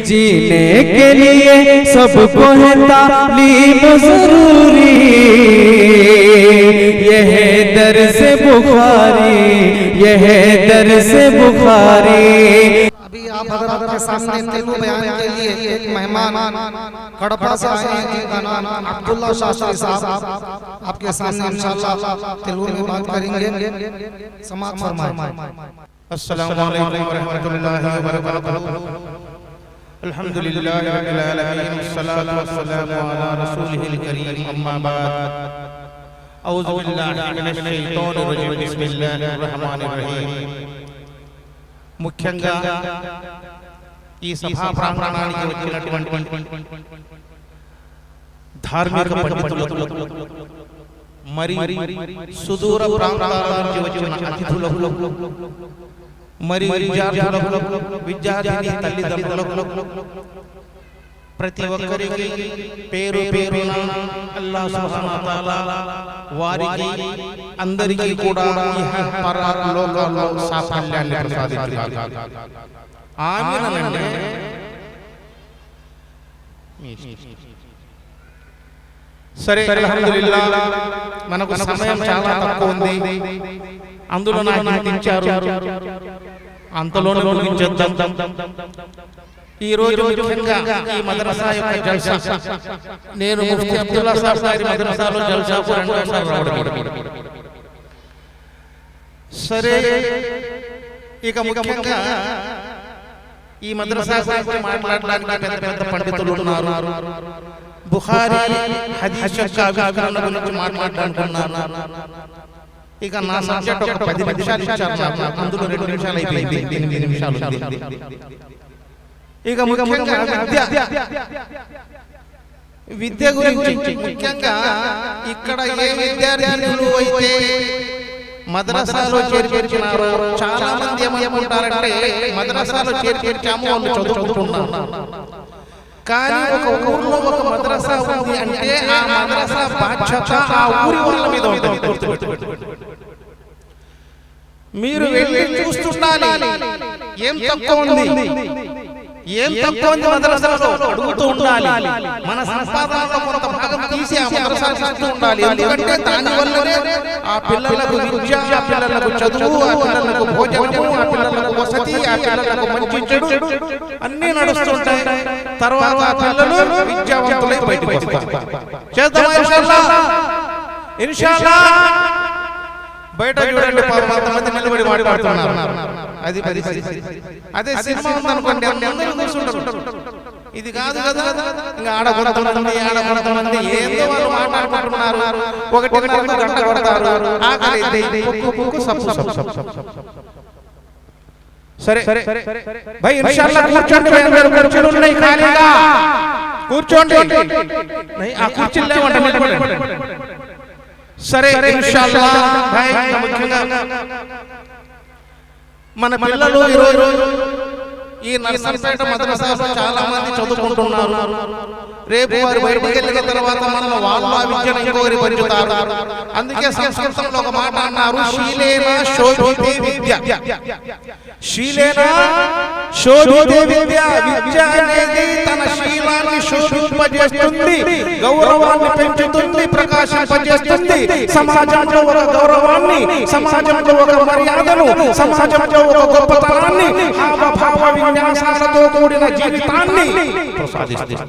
जीने के लिए सबको है तालीम जरूरी, यह है दर्स बुखारी, यह है दर्स बुखारी। अभी आप हज़रात के सामने तेलुगु बयान के लिए एक मेहमान कड़पा से आए हैं जिनका नाम अब्दुल्ला शास्त्री साहब आपके सामने इंशाअल्लाह तेलुगु में बात करेंगे। समाअत फरमाएं। अस्सलामु अलैकुम व रहमतुल्लाहि व बरकातुहू। अल्हम्दुलिल्लाहि रब्बिल आलमीन वस्सलातु वस्सलामु अला रसूलिहिल करीम अम्मा बाद। औज़ु बिल्लाहि मिनश शैतानिर रजीम बिस्मिल्लाहिर रहमानिर रहीम। ముఖ్యంగా ఈ సభా ప్రాంగణానికి వచ్చినటువంటి ధార్మిక పండితులకు మరి సుదూర ప్రాంతాల నుంచి వచ్చిన అతిథులకు మరి విద్యార్థిని తల్లిదండ్రులకు ప్రతి ఒక్కరికి పేరు పేరున అల్లాహ్ సుబ్హానహు వ తఆలా వారికి అందరికీ కూడా ఇహ పరలోకాల్లో సాఫల్యాన్ని ప్రసాదించుగాక. ఆమీన్ అనండి. సరే అల్హమ్దులిల్లాహ్. మనకు సమయం చాలా తక్కువ ఉంది, అందులో నాకు ఇచ్చారు, అంతలోనే ముగించేద్దాం. ఈ రోజు ముఖ్యంగా ఈ మద్రసా యొక్క జల్సా, నేను ముఫ్తీ అబ్దుల్లా సాహెబ్ గారి మద్రసాలో జల్సాకు రెండోసారి రావడం. సరే, ఇక ముఖ్యంగా ఈ మద్రసా గురించి మాట్లాడడానికి పెద్ద పెద్ద పండితులు ఉన్నారు. బుఖారీ హదీస్ యొక్క ఆవిష్కరణ గురించి మాట్లాడుకుంటున్నారు. ఇక నా సబ్జెక్ట్ ఒక 10 నిమిషాలు ఇచ్చారు, అందులో 2 నిమిషాలు అయిపోయింది, 8 నిమిషాలు ఉంది. ఇక ముఖ్యంగా విద్య గురించి, ముఖ్యంగా ఇక్కడ ఏ విద్యార్థులు అయితే మద్రసాలో చేర్పించినారో చాలా మంది ఏమనుకుంటారంటే మద్రసాలో చేర్పించాము వాళ్ళు చదువుకుంటున్నారు. కానీ ఒక ఊర్లో ఒక మద్రసా ఉంది అంటే ఆ మద్రసా బాధ్యత ఆ ఊరి వాళ్ళ మీద ఉంటుంది. మీరు వెళ్ళి చూస్తుండాలి ఏం తక్కువ ఉంది, ఏం తక్కువ ఉంది మద్రసాలో అడుగుతూ ఉండాలి. మన సంపాదనలో కొంత భాగం తీసి ఆ మద్రసాకి ఇస్తూ ఉండాలి. ఎందుకంటే దానివల్లనే ఆ పిల్లలకు విద్య, ఆ పిల్లలకు చదువు, ఆ పిల్లలకు భోజనము, ఆ పిల్లలకు వసతి, ఆ పిల్లలకు మంచి చెడు అన్నీ నడుస్తుంటాయి. తర్వాత ఆ పిల్లలు విద్యావంతులై బయటకు వస్తారు. చేద్దాం ఇన్షాల్లాహ్. బయట చూడండి కొంతమంది నిలబడి మాట్లాడుతున్నారు. అది అదే సినిమా ఉందనుకోండి, అందరూ కూర్చుంటారు. ఇది కాదు కదా, ఇంకా ఆడ కొంతమంది ఏదో వాళ్ళు మాట్లాడుకుంటున్నారు. ఒకటి గంట కొడతారు, ఆకలి సరే భయ్ ఇన్షాల్లాహ్ కూర్చోండి. కుర్చీలు ఉన్నాయి ఖాళీగా, కూర్చోండి. ఆ కుర్చీలు లేవంట. సరే ఇన్షాల్లాహ్. ముఖ్యంగా మన పిల్లలు ఈరోజు ఈ నర్సంపేట మద్రసాలో చాలా మంది చదువుకుంటున్నారు. రేపు వారు బయటికి వెళ్ళిన తర్వాత మనం వాళ్ళ విద్యను ఇంకొకరి పంచుతారు. అందుకే సంస్కృతంలో ఒక మాట అన్నారు, శీలేన శోభితే విద్య. శీలేన శోభితే విద్య. విద్య అనేది తన శీలాన్ని శోభింపజేస్తుంది, గౌరవాన్ని పెంచుతుంది, ప్రకాశింపజేస్తుంది. సమాజంలో ఒక గౌరవాన్ని, సమాజంలో ఒక మర్యాదను, సమాజంలో ఒక గొప్పతనాన్ని, హావభావ విన్యాసాలతో కూడిన జీవితాన్ని ప్రసాదిస్తుంది.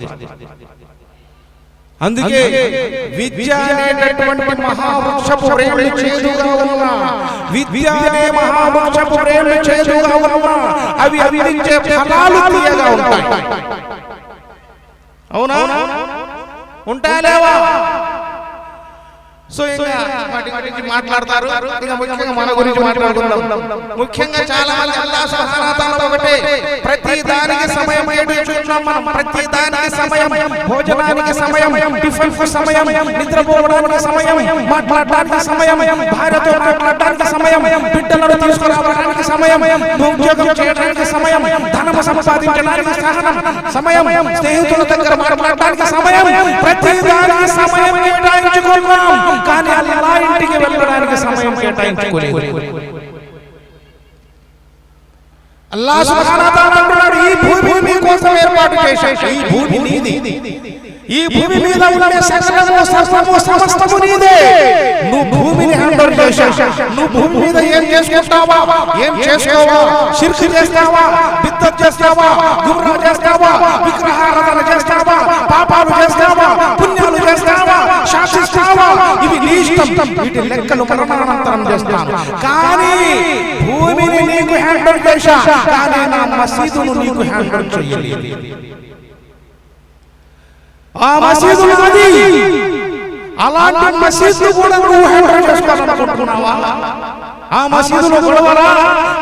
అందుకే విద్య అనేటటువంటి మహావృక్షపు రేణు చేదుగా ఉన్నా, విద్య అనే మహావృక్షపు రేణు చేదుగా ఉన్నా అవి అందించే ఫలాలు తీయగా ఉంటాయి. అవునా? ఉంటాయా లేవా? సో ఇంకా వాటి గురించి మాట్లాడతారు. ఇంకా ముఖ్యంగా మన గురించి మాట్లాడుకుందాం. ముఖ్యంగా చాలా మంది అల్లాహ్ సుబ్హానహు వ తఆలా ఒకటే, ప్రతి దానికి సమయం కేటాయించుకున్నాం మనం. ప్రతి దానికి సమయం, భోజనానికి సమయం, టిఫిన్ కు సమయం, నిద్రపోవడానికి సమయం, మాట్లాడడానికి సమయం, భార్యతో మాట్లాడడానికి సమయం, బిడ్డలను తీసుకురావడానికి సమయం, ఉద్యోగం చేయడానికి సమయం, ధనం సంపాదించడానికి సమయం, స్నేహితుల దగ్గర మాట్లాడడానికి సమయం. ప్రతి దానికి సమయం కేటాయించుకున్నాం, కానీ అల్లాహ్ ఇంటికి వెళ్ళడానికి సమయం కేటాయించుకోలేదు. అల్లాహ్ సుబ్హానహు వ తఆలా అంటున్నాడు, ఈ భూమిని నీ కోసం ఏర్పాటు చేశాను. ఈ భూమి నీది. ఈ భూమి మీద ఉండే సకలము సర్వము సమస్తము నీదే. నువ్వు భూమిని హ్యాండ్ ఓవర్ చేశావు. నువ్వు భూమి మీద ఏం చేసుకుంటావా, ఏం చేసుకోవా, షిర్క్ చేస్తావా, బిద్దత్ చేస్తావా, గుమ్రా చేస్తావా, విగ్రహారాధన చేస్తావా, పాపాలు చేస్తావా, పుణ్యాలు చేస్తావా, శాసిస్తావా, ఇవి నీ ఇష్టం. వీటి లెక్కలు మరణానంతరం చేస్తాను. కానీ భూమిని నీకు హ్యాండ్ ఓవర్ చేశా, కానీ నా మసీదును నీకు హ్యాండ్ ఓవర్ చేయలేదు. ఆ మసీదు నాది. అలాంటి మసీదు కూడా నువ్వు హ్యాండ్ ఓవర్ చేసుకోవాలనుకుంటున్నావా? ఆ మసీదులో గొడవలా,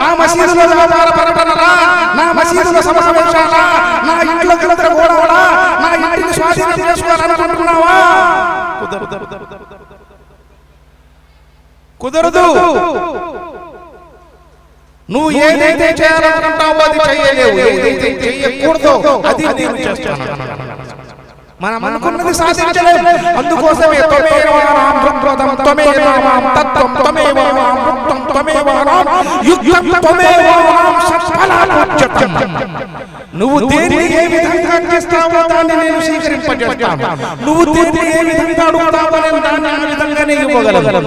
ఆ మసీదులో వ్యాపార పరపరలా, నా మసీదులో సమావేశాలా, నా ఇంట్లో గొడవలా, నా ఇంటిని స్వాధీనం చేసుకోవాలనుకుంటున్నావా? కుదరదు. నువ్వు ఏదైతే చేయాలనుకుంటావో అది చేయలేవు. ఏదైతే చేయకూడదో అది నేను చేస్తాను. మనం అనుకున్నది సాధించలేము. అందుకోసమే త్వమేవానాం రుక్రదం త్వమేవానాం తత్వం త్వమేవానాం రుక్తం త్వమేవానాం యుక్తం త్వమేవానాం సత్ఫలాభుజ్యతం. నువ్వు దేన్ని ఏ విధంగా చేస్తావో దాన్ని నేను స్వీకరింపజేస్తాను. నువ్వు దేన్ని ఏ విధంగా అడుగుతావో నేను దాన్ని ఆ విధంగానే ఇవ్వగలను.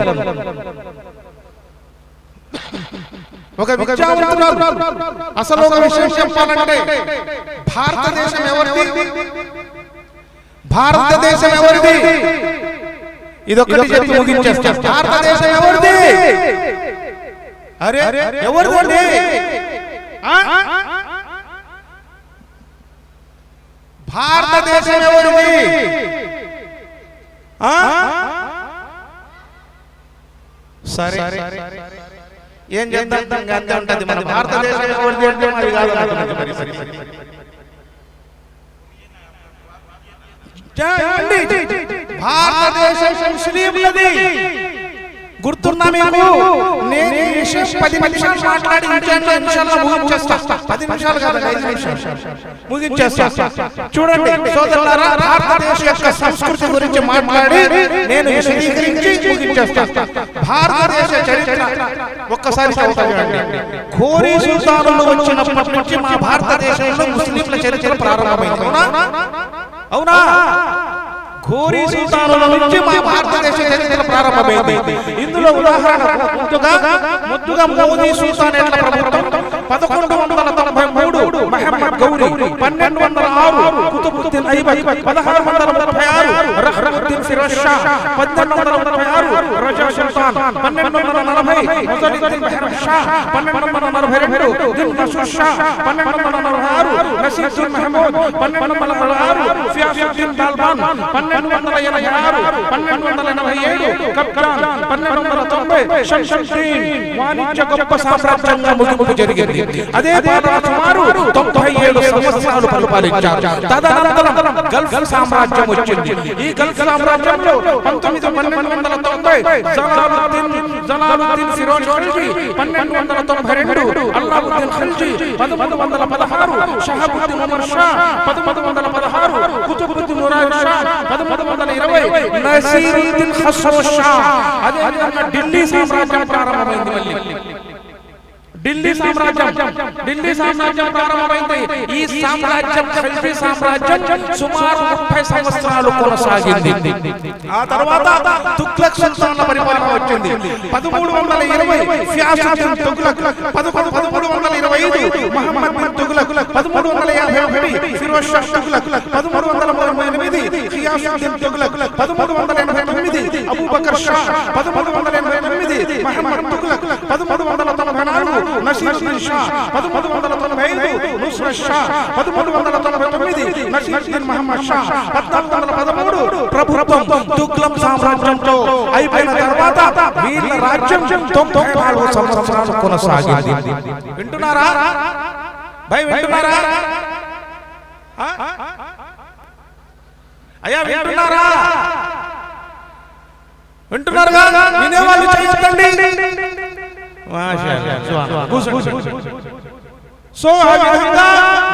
ఒక విద్యావంతుడు అసలు ఒక విషయం చెప్పాలంటే, భారతదేశం ఎవరిది? భారతదేశం ఎవరిది? ఇదొక్కటి చెప్పి ముగించేస్తాం. భారతదేశం ఎవరిది? అరే ఎవరిది? భారతదేశం ఎవరిది? సరే ఏం చేద్దాం, అంతే ఉంటది. మన భారతదేశం ఎవరిది అంటే మరి కాదు. భారతదేశం ముస్లింలది. గుర్తున్నా మీకు? నేను ఈ విషయం 10 నిమిషాలు మాట్లాడి ఇన్షాల్లాహ్ ముగించేస్తా. 10 నిమిషాలు కాదు, 5 నిమిషాలు ముగించేస్తా. చూడండి సోదరులారా, భారతదేశం యొక్క సంస్కృతి గురించి మాట్లాడి నేను విశదీకరించి ముగించేస్తా. భారతదేశ చరిత్ర ఒక్కసారి చదువుతానండి. ఘోరీ సుల్తానులు వచ్చినప్పటి నుంచి మా భారతదేశంలో ముస్లింల చరిత్ర ప్రారంభమైంది. అవునా? ఘోరీ సుల్తానుల నుంచి మా భారతదేశ చరిత్ర ప్రారంభమైంది. ఇందులో ఉదాహరణకు ముద్దుగా మోదీ సుల్తాన్ ఎట్ల ప్రభుత్వం, 1193 మహమ్మద్ గౌరీ, 1206 కుతుబుద్దీన్ ఐబక్, 1636 రహ్మతుద్దీన్ ఫిరోజ్ షా, 1836 రజా సుల్తాన్, 1240 ముజాహిద్దీన్ బెహ్రమ్ షా, 1242 దిల్నసుర్ షా, 1246 నసీరుద్దీన్ మహమూద్, 1246 ఫియాసుద్దీన్ దాల్బాన్, 1286 1287 కబ్జాన్, 1290 షంషుద్దీన్. వాణిజ్య గొప్ప సామ్రాజ్యంగా ముగింపు జరిగింది. అదే సుమారు 97 సంవత్సరాలు పరిపాలించారు. తదనంతరం గల్ఫ్ సామ్రాజ్యం వచ్చింది. ఈ గల్ఫ్ సామ్రాజ్యంలో 1290 జలాలుద్దీన్ ఫిరోజ్ ఖల్జీ, 1292 అల్లావుద్దీన్ ఖల్జీ, 1116 షహాబుద్దీన్ ఉమర్ షా, 1116 కుతుబుద్దీన్ మురాద్ షా, 1120 నసీరుద్దీన్ ఖస్రూ షా. అదే విధంగా ఢిల్లీ సామ్రాజ్యం ప్రారంభమైంది. మళ్ళీ ఢిల్లీ సామ్రాజ్యం ప్రారంభమైంది. ఈ సామ్రాజ్యం ఖల్జీ సామ్రాజ్యం సుమారు 30 సంవత్సరాలు కొనసాగింది. ఆ తర్వాత తుగ్లక్ సుల్తాన్ల పరిపాలన వచ్చింది. 1320 ఫియాసుద్దీన్ తుగ్లక్, 1325 మహమ్మద్ బిన్ తుగ్లక్, 1351 ఫిరోజ్ షా తుగ్లక్, 1338 ఘియాసుద్దీన్ తుగ్లక్, 1389 అబూబకర్ షా, 1389 మహమ్మద్ తుగ్లక్, 1394 నసీరుద్దీన్ షా, 1395 నుస్రత్ షా, 1399 నసీరుద్దీన్ మహమ్మద్ షా, 1413 ప్రభుత్వం తుగ్లక్ సామ్రాజ్యంతో అయిపోయిన తర్వాత వీళ్ళ రాజ్యం 94 సంవత్సరాలు కొనసాగింది. వింటున్నారా భయ్? వింటున్నారా అయ్యా? వింటున్నారా? వింటున్నారుగా? వినేవాళ్ళు చేయొద్దండి. సో ఆ విధంగా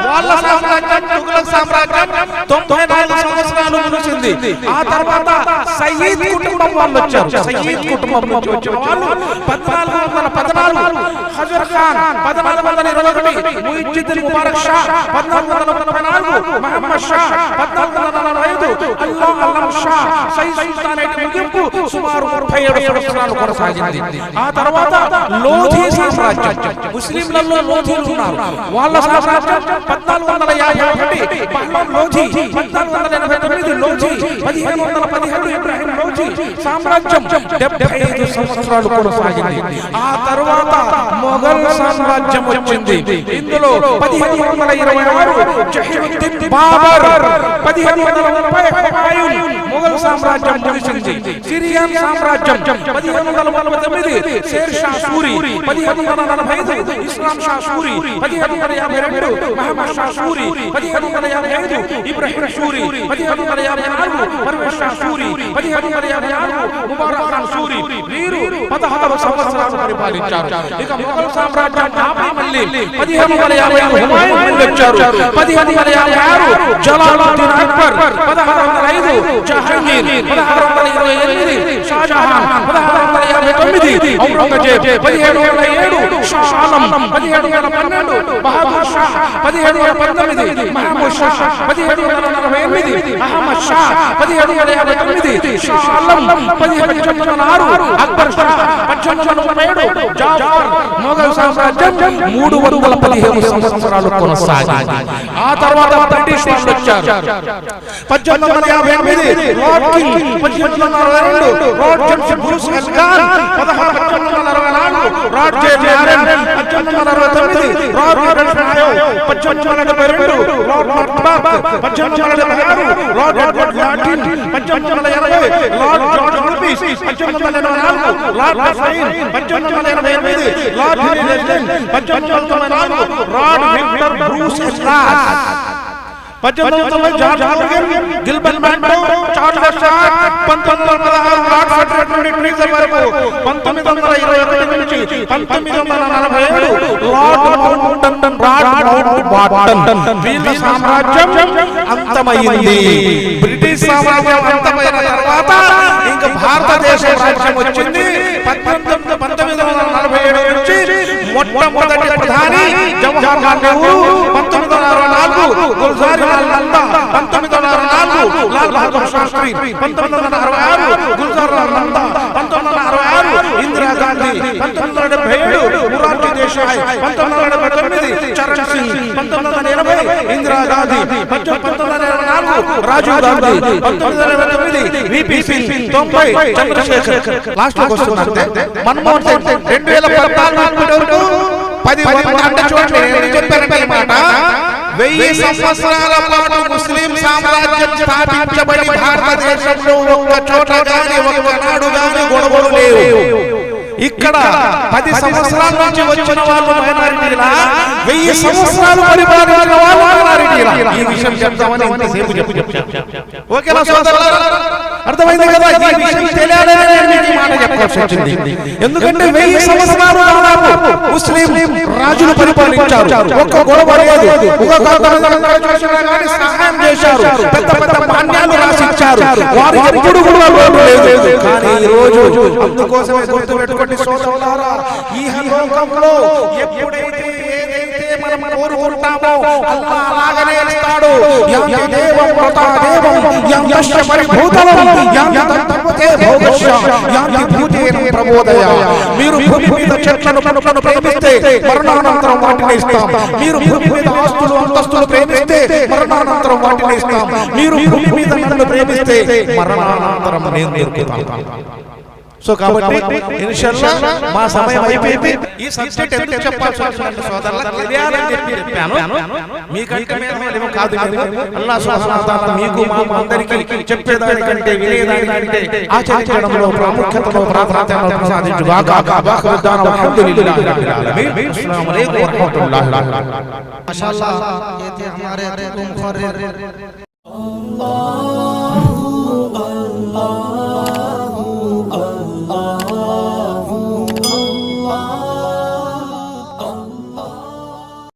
వాళ్ళ సామ్రాజ్యం తుగ్లక్ సామ్రాజ్యం 94 సంవత్సరాలు ముగిసింది. వచ్చింది. ఆ తర్వాత సయ్యద్ కుటుంబం వాళ్ళు వచ్చారు. సయ్యద్ కుటుంబం నుంచి వచ్చిన వాళ్ళు 1414 హజర్ ఖాన్ 1421 ముయిజ్జుద్దీన్ ముబారక్ షా 1434 మహమ్మద్ షా 1445 అల్లాహ్ అలం షా సయ్యద్ సుల్తానేట్ ముగింపు సుమారు 37 సంవత్సరాలు కొనసాగింది. ఆ తర్వాత లోధి సామ్రాజ్యం, ముస్లింలలో లోధీలు ఉన్నారు, వాళ్ళ సామ్రాజ్యం 1451 బహ్మన్ లోధి 1489 లోధి 1517 ఇబ్రాహిం లోధి సామ్రాజ్యం 75 సంవత్సరాలు కొనసాగింది. ఆ తర్వాత మొఘల్ సామ్రాజ్యం వచ్చింది. ఇందులో 1526 జహీరుద్దీన్ బాబర్ 1530 హుమాయూన్ మొఘల్ సామ్రాజ్యం ముగిసింది. సిరియన్ సామ్రాజ్యం 1539 షేర్ షా సూరి 1545 ఇస్లాం షా సూరి 1552 మహమ్మద్ షా సూరి 1555 ఇబ్రాహిం సూరి 1554 పర్వేజ్ షా సూరి 1556 ముబారక్ ఖాన్ సూరి వీరు 16 సంవత్సరాలు పరిపాలించారు. ఇక మొఘల్ సామ్రాజ్యం ఆపై మళ్ళీ 1555 హుమాయూన్ మళ్ళీ వచ్చారు. 1556 జలాలుద్దీన్ అక్బర్ 1605 జహాంగీర్ 1628 షాజహాన్ 1659 ఔరంగజేబ్ 1707 షా ఆలం 1712 బహదూర్ షా 1719 మహమూద్ షా 1748 అహ్మద్ షా 1759 షా ఆలం 1806 అక్బర్ షా 1837 జాఫర్. మొఘల్ సామ్రాజ్యం 315 సంవత్సరాలు కొనసాగింది. ఆ తర్వాత బ్రిటిష్ వాళ్ళు వచ్చారు. 1858 Lord King 1862 Lord James Bruce Elgin 1864 Lord జే మ్యారన్ 1869 లార్డ్ రెడ్ఫాయో 1872 లార్డ్ మార్ట్బాక్ 1876 Lord Edward Lytton 1880 Lord George Lewis 1884 Lord Dufferin 1888 Lord హెరిడేజ్ 1894 Lord Victor Bruce Elgin 1890 George హార్గన్ గిల్బర్ట్ మ్యాంటో చార్లెస్ షాట్ 1916 లార్డ్ ఫెడరల్ ట్రీజర్ వరకు 1921 నుంచి 1947 లార్డ్ మౌంట్ బాటన్ వీళ్ళ సామ్రాజ్యం అంతమైంది. బ్రిటిష్ సామ్రాజ్యం అంతమైన తర్వాత ఇంకా భారతదేశ రాజ్యం వచ్చింది. 1947 నుంచి మొట్టమొదటి ప్రధాని జవహర్ లాల్ నెహ్రూ 1964 గుల్జార్ నందా 1964 లాల్ బహదూర్ శాస్త్రి 1966 గుల్జార్ నందా 1966 ఇందిరా గాంధీ 1977 మొరార్జీ దేశాయ్ 1979 చరణ్ సింగ్ 1980 ఇందిరా గాంధీ 1984 రాజీవ్ గాంధీ 1989 విపి సింగ్ 90 చంద్రశేఖర్ లాస్ట్ వస్తున్నారు. మన్మోహన్ సింగ్ 2014 వరకు 10 అంటే చూడండి నేను చెప్పానంటే ఈ మాట 1000 సంవత్సరాల పాటు ముస్లిం సామ్రాజ్యం స్థాపించబడి భారతదేశంలో ఒక్క చోట గాని ఒక్క నాడు గాని గొడవలు లేవు. ఇక్కడ 10 సంవత్సరాల నుంచి వచ్చిన వాళ్ళు మైనారిటీలా, 1000 సంవత్సరాలు పరిపాలించిన వాళ్ళు మైనారిటీలా. ఈ విషయం చెప్తామని ఇంతసేపు చెప్పాను. ఓకేనా సోదరులారా? అర్థమైంది కదా? ఈ విషయం తెలియాలని నేను ఈ మాట చెప్పాల్సి వచ్చింది. ఎందుకంటే 1000 సంవత్సరాలు దాదాపు ముస్లిం రాజులు పరిపాలించారు. ఒక్క గొడవ లేదు. సహాయం చేశారు, పెద్ద పెద్ద మాన్యాలు రాసిచ్చారు. వారు ఎప్పుడు కూడా లేదు. కానీ ఈ రోజు అందుకోసమే గుర్తుపెట్టుకోండి సోదరులారా, ఈ లోకంలో ఎప్పుడైతే ఏదైతే మనం కోరుకుంటామో అల్లాహ్ అలాగనే ఇస్తాడు. యాంతి దేవం ప్రతా దేవం యాంతశ్చ పరిభూతలం యాంతి తత్వతే భోగశ్చ యాంతి భూతేన ప్రబోధయ. మీరు భూమి మీద చెట్లను పుట్టలను ప్రేమిస్తే మరణానంతరం వాటిని ఇస్తాం. మీరు భూమి మీద ఆస్తులు అంతస్తులు ప్రేమిస్తే మరణానంతరం వాటిని ఇస్తాం. మీరు భూమి మీద నన్ను ప్రేమిస్తే మరణానంతరం నేను దొరుకుతాను. సో కాబట్టి ఇన్షాల్లా మా సమయం అయిపోయింది. ఈ సబ్జెక్ట్ ఎందుకు చెప్పాల్సి వచ్చిందంటే సోదరులకు తెలియాలని చెప్పాను. మీకంటే మేము కాదు, అల్లాహ్ సుబ్హానహు వ తఆలా మీకు మాకు అందరికీ చెప్పేదానికంటే వినేదానికంటే ఆచరించడంలో ప్రాముఖ్యతలో ప్రాధాన్యత ప్రసాదించుగాక. అల్హమ్దులిల్లాహి రబ్బిల్ ఆలమీన్. అస్సలాము అలైకుం వ రహ్మతుల్లాహి వ బరకాతుహు. माशाअल्लाह ये थे हमारे तुम